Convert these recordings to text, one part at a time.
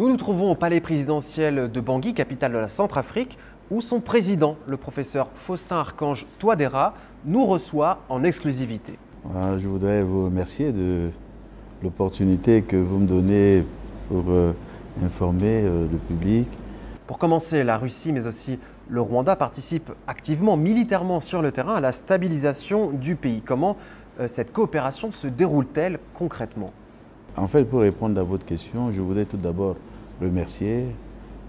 Nous nous trouvons au palais présidentiel de Bangui, capitale de la Centrafrique, où son président, le professeur Faustin Archange Touadéra, nous reçoit en exclusivité. Je voudrais vous remercier de l'opportunité que vous me donnez pour informer le public. Pour commencer, la Russie, mais aussi le Rwanda, participent activement, militairement sur le terrain à la stabilisation du pays. Comment cette coopération se déroule-t-elle concrètement ? En fait, pour répondre à votre question, je voudrais tout d'abord remercier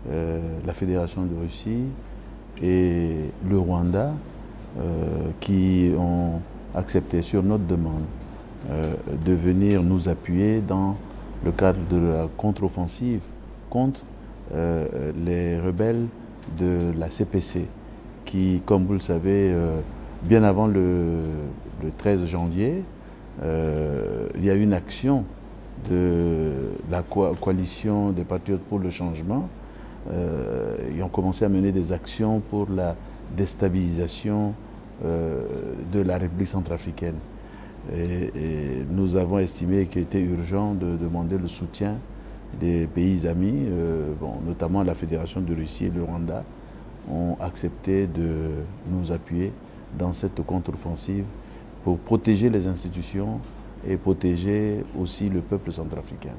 la Fédération de Russie et le Rwanda qui ont accepté sur notre demande de venir nous appuyer dans le cadre de la contre-offensive contre les rebelles de la CPC qui, comme vous le savez, bien avant le 13 janvier, il y a eu une action de la coalition des patriotes pour le changement. Ils ont commencé à mener des actions pour la déstabilisation de la République centrafricaine. Et nous avons estimé qu'il était urgent de demander le soutien des pays amis, notamment la Fédération de Russie et le Rwanda, ont accepté de nous appuyer dans cette contre-offensive pour protéger les institutions et protéger aussi le peuple centrafricain.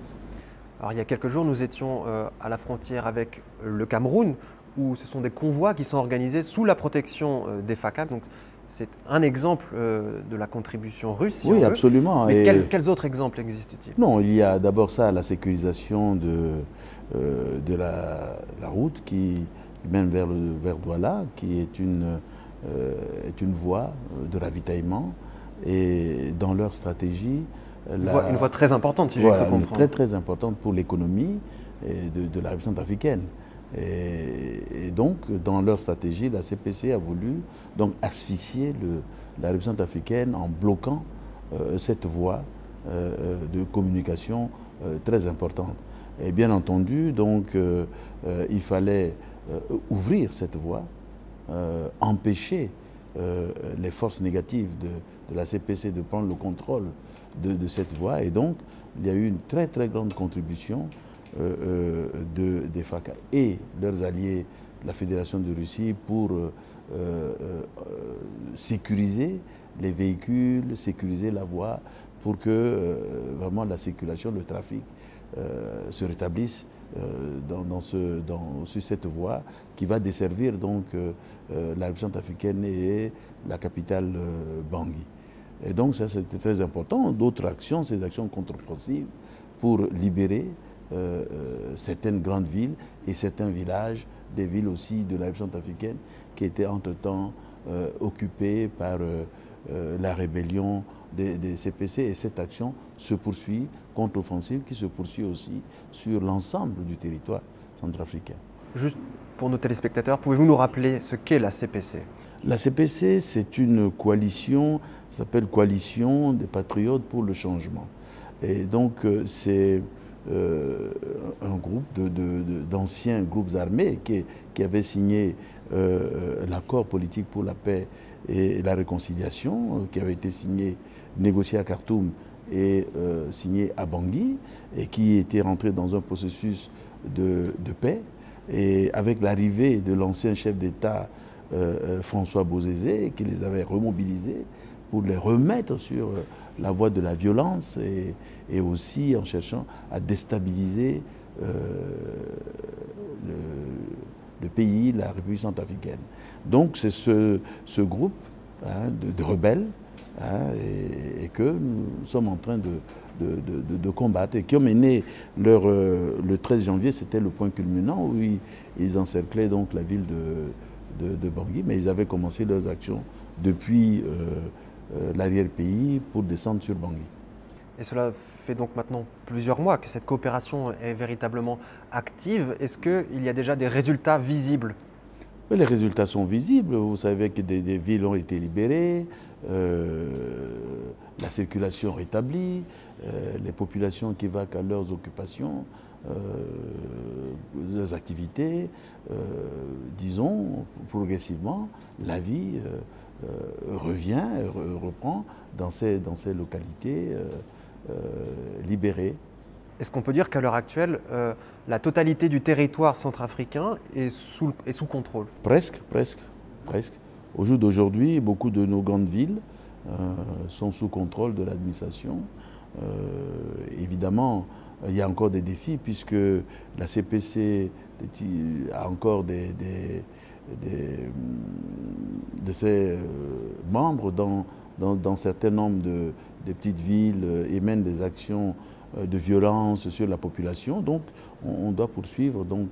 Alors, il y a quelques jours, nous étions à la frontière avec le Cameroun, où ce sont des convois qui sont organisés sous la protection des FACA. Donc, c'est un exemple de la contribution russe, si oui, on veut. Absolument. Mais quels autres exemples existent-ils? Non, il y a d'abord ça, la sécurisation de la route qui mène vers Douala, qui est une voie de ravitaillement. Et dans leur stratégie... Une voie très importante, si j'ai cru comprendre. Très très importante pour l'économie de la République centrafricaine. Et donc, dans leur stratégie, la CPC a voulu donc asphyxier la République centrafricaine en bloquant cette voie de communication très importante. Et bien entendu, donc, il fallait ouvrir cette voie, empêcher les forces négatives de la CPC de prendre le contrôle de cette voie. Et donc, il y a eu une très très grande contribution des FACA et leurs alliés, la Fédération de Russie, pour sécuriser les véhicules, sécuriser la voie, pour que vraiment la circulation, le trafic se rétablisse sur cette voie qui va desservir donc la République centrafricaine et la capitale Bangui. Et donc ça c'était très important. D'autres actions, ces actions contre-offensives pour libérer certaines grandes villes et certains villages, des villes aussi de la République centrafricaine qui étaient entre-temps occupées par la rébellion des CPC. Et cette action se poursuit, contre-offensive, qui se poursuit aussi sur l'ensemble du territoire centrafricain. Juste pour nos téléspectateurs, pouvez-vous nous rappeler ce qu'est la CPC? La CPC, c'est une coalition, ça s'appelle Coalition des Patriotes pour le Changement. Et donc, c'est un groupe d'anciens groupes armés qui avaient signé l'accord politique pour la paix et la réconciliation, qui avait été signé, négocié à Khartoum et signé à Bangui, et qui était rentré dans un processus de paix. Et avec l'arrivée de l'ancien chef d'État François Bozizé, qui les avait remobilisés pour les remettre sur la voie de la violence et aussi en cherchant à déstabiliser le pays, la République centrafricaine. Donc c'est ce groupe de rebelles et que nous sommes en train de combattre et qui ont mené le 13 janvier, c'était le point culminant où ils encerclaient donc la ville de Bangui, mais ils avaient commencé leurs actions depuis l'arrière-pays pour descendre sur Bangui. Et cela fait donc maintenant plusieurs mois que cette coopération est véritablement active. Est-ce qu'il y a déjà des résultats visibles? Les résultats sont visibles. Vous savez que des villes ont été libérées, la circulation rétablie, les populations qui vaquent à leurs occupations, leurs activités, disons, progressivement, la vie revient, reprend dans ces localités libérées. Est-ce qu'on peut dire qu'à l'heure actuelle, la totalité du territoire centrafricain est sous contrôle? Presque, presque, presque. Au jour d'aujourd'hui, beaucoup de nos grandes villes sont sous contrôle de l'administration. Évidemment, il y a encore des défis puisque la CPC a encore de ses membres dans un certain nombre de petites villes et mène des actions de violence sur la population. Donc, on doit poursuivre. Donc,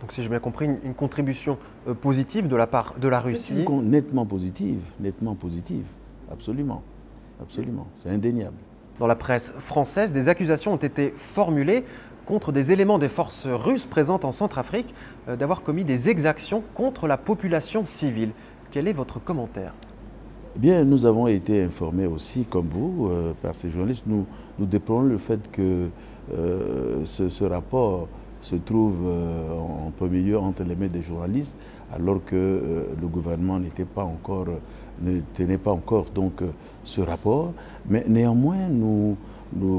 si j'ai bien compris, une contribution positive de la part de la Russie. Nettement positive, absolument, absolument, c'est indéniable. Dans la presse française, des accusations ont été formulées contre des éléments des forces russes présentes en Centrafrique d'avoir commis des exactions contre la population civile. Quel est votre commentaire? Eh bien, nous avons été informés aussi, comme vous, par ces journalistes. Nous déplorons le fait que ce rapport se trouve en premier lieu entre les mains des journalistes, alors que le gouvernement ne tenait pas encore donc, ce rapport. Mais néanmoins,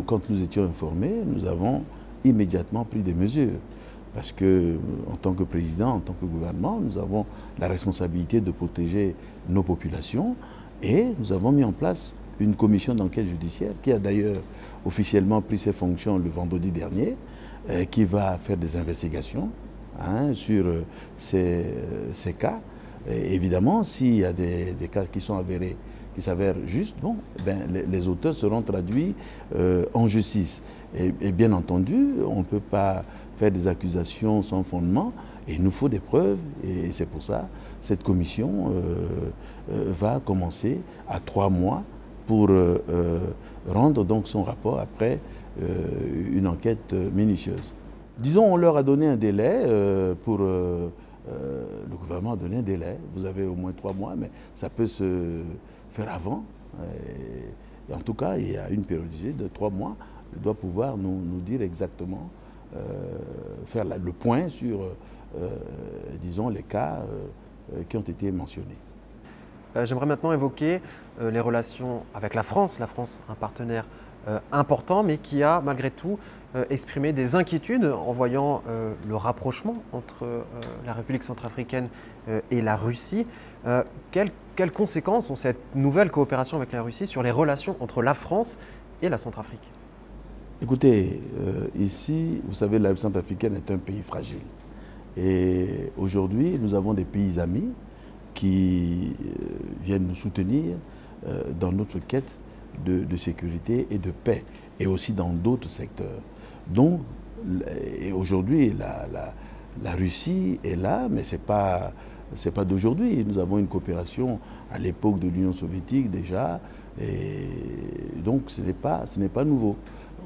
quand nous étions informés, nous avons immédiatement pris des mesures. Parce que, en tant que président, en tant que gouvernement, nous avons la responsabilité de protéger nos populations et nous avons mis en place une commission d'enquête judiciaire qui a d'ailleurs officiellement pris ses fonctions le vendredi dernier, qui va faire des investigations sur ces cas. Et évidemment, s'il y a des cas qui sont avérés, qui s'avèrent justes, bon, ben, les auteurs seront traduits en justice. Et bien entendu, on ne peut pas faire des accusations sans fondement, et il nous faut des preuves, et c'est pour ça cette commission va commencer à 3 mois pour rendre donc son rapport après une enquête minutieuse. Disons, on leur a donné un délai le gouvernement a donné un délai. Vous avez au moins 3 mois, mais ça peut se faire avant. Et en tout cas, il y a une périodicité de 3 mois. Il doit pouvoir nous dire exactement, faire le point sur, disons, les cas qui ont été mentionnés. J'aimerais maintenant évoquer les relations avec la France. La France, un partenaire important, mais qui a malgré tout exprimé des inquiétudes en voyant le rapprochement entre la République centrafricaine et la Russie. Quelles conséquences ont cette nouvelle coopération avec la Russie sur les relations entre la France et la Centrafrique? Écoutez, ici, vous savez, la République centrafricaine est un pays fragile. Et aujourd'hui, nous avons des pays amis qui viennent nous soutenir dans notre quête de sécurité et de paix, et aussi dans d'autres secteurs. Donc, aujourd'hui, la Russie est là, mais ce n'est pas d'aujourd'hui. Nous avons une coopération à l'époque de l'Union soviétique déjà, et donc ce n'est pas nouveau.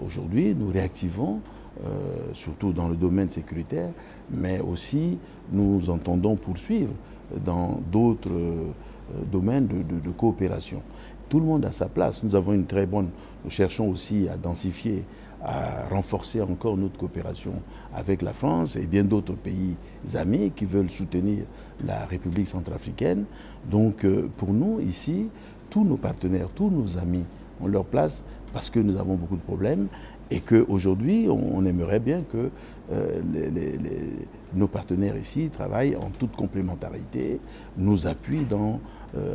Aujourd'hui, nous réactivons, surtout dans le domaine sécuritaire, mais aussi nous entendons poursuivre dans d'autres domaines de coopération. Tout le monde a sa place. Nous avons une très bonne... Nous cherchons aussi à densifier, à renforcer encore notre coopération avec la France et bien d'autres pays amis qui veulent soutenir la République centrafricaine. Donc pour nous, ici, tous nos partenaires, tous nos amis ont leur place parce que nous avons beaucoup de problèmes et qu'aujourd'hui, on aimerait bien que nos partenaires ici travaillent en toute complémentarité, nous appuient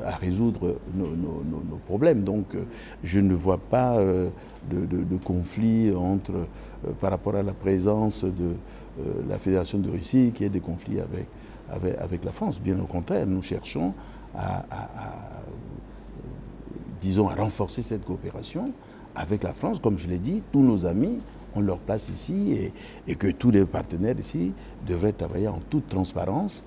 à résoudre nos problèmes. Donc je ne vois pas de conflit par rapport à la présence de la Fédération de Russie, qui est des conflits avec la France. Bien au contraire, nous cherchons disons, à renforcer cette coopération avec la France. Comme je l'ai dit, tous nos amis ont leur place ici et que tous les partenaires ici devraient travailler en toute transparence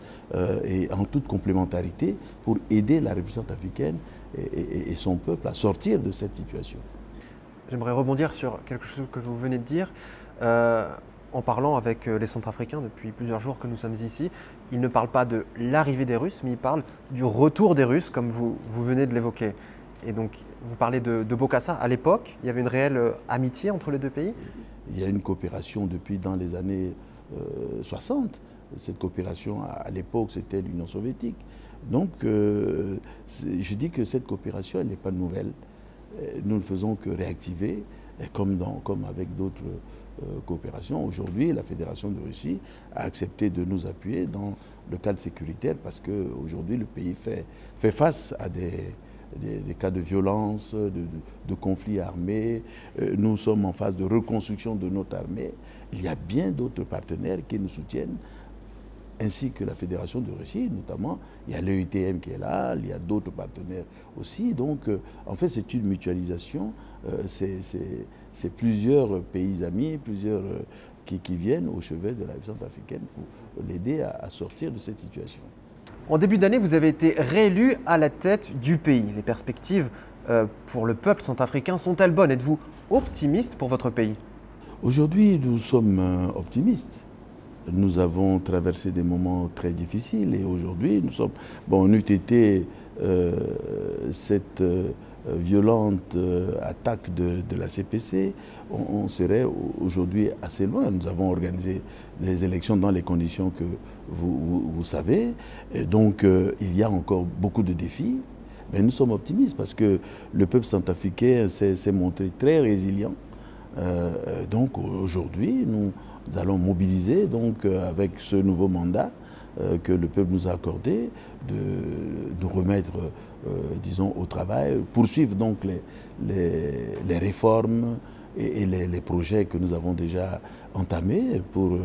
et en toute complémentarité pour aider la République centrafricaine et son peuple à sortir de cette situation. J'aimerais rebondir sur quelque chose que vous venez de dire. En parlant avec les Centrafricains depuis plusieurs jours que nous sommes ici, ils ne parlent pas de l'arrivée des Russes, mais ils parlent du retour des Russes, comme vous venez de l'évoquer. Et donc, vous parlez de Bokassa. À l'époque, il y avait une réelle amitié entre les deux pays? Il y a une coopération depuis dans les années 60. Cette coopération, à l'époque, c'était l'Union soviétique. Donc, je dis que cette coopération, elle n'est pas nouvelle. Nous ne faisons que réactiver, comme avec d'autres coopération. Aujourd'hui, la Fédération de Russie a accepté de nous appuyer dans le cadre sécuritaire parce qu'aujourd'hui, le pays fait face à des cas de violence, de conflits armés. Nous sommes en phase de reconstruction de notre armée. Il y a bien d'autres partenaires qui nous soutiennent, ainsi que la Fédération de Russie, notamment. Il y a l'EUTM qui est là, il y a d'autres partenaires aussi. Donc, en fait, c'est une mutualisation. C'est plusieurs pays amis, plusieurs qui viennent au chevet de la République centrafricaine pour l'aider à sortir de cette situation. En début d'année, vous avez été réélu à la tête du pays. Les perspectives pour le peuple centrafricain sont-elles bonnes? Êtes-vous optimiste pour votre pays? Aujourd'hui, nous sommes optimistes. Nous avons traversé des moments très difficiles et aujourd'hui, nous sommes... Bon, on eût été cette violente attaque de la CPC, on serait aujourd'hui assez loin. Nous avons organisé les élections dans les conditions que vous savez. Et donc, il y a encore beaucoup de défis. Mais nous sommes optimistes parce que le peuple centrafricain s'est montré très résilient. Donc, aujourd'hui, nous allons mobiliser donc, avec ce nouveau mandat que le peuple nous a accordé, de remettre, disons, au travail, poursuivre donc les réformes et les projets que nous avons déjà entamés pour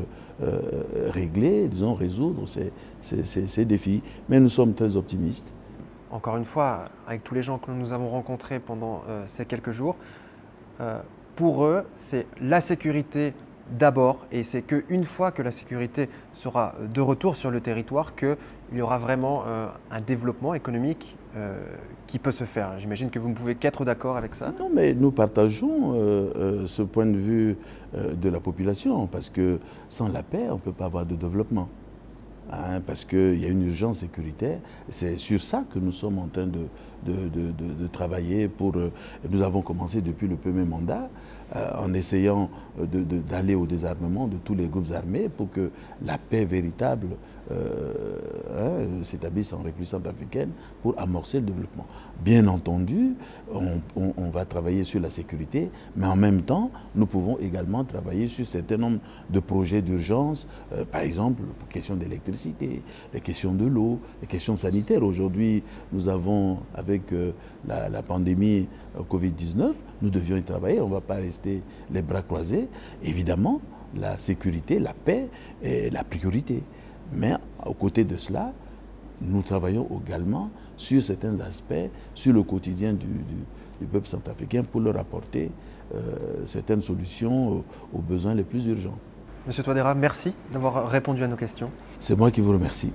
régler, disons, résoudre ces défis. Mais nous sommes très optimistes. Encore une fois, avec tous les gens que nous avons rencontrés pendant ces quelques jours, pour eux, c'est la sécurité d'abord, et c'est qu'une fois que la sécurité sera de retour sur le territoire qu'il y aura vraiment un développement économique qui peut se faire. J'imagine que vous ne pouvez qu'être d'accord avec ça. Non, mais nous partageons ce point de vue de la population, parce que sans la paix, on ne peut pas avoir de développement. Hein, parce qu'il y a une urgence sécuritaire. C'est sur ça que nous sommes en train de travailler. Nous avons commencé depuis le premier mandat en essayant d'aller au désarmement de tous les groupes armés pour que la paix véritable s'établisse en République centrafricaine pour amorcer le développement. Bien entendu, on va travailler sur la sécurité, mais en même temps, nous pouvons également travailler sur un certain nombre de projets d'urgence, par exemple, pour question d'électricité, les questions de l'eau, les questions sanitaires. Aujourd'hui, nous avons, avec la pandémie Covid-19, nous devions y travailler, on ne va pas rester les bras croisés. Évidemment, la sécurité, la paix est la priorité. Mais aux côtés de cela, nous travaillons également sur certains aspects, sur le quotidien du peuple centrafricain pour leur apporter certaines solutions aux besoins les plus urgents. Monsieur Touadéra, merci d'avoir répondu à nos questions. C'est moi qui vous remercie.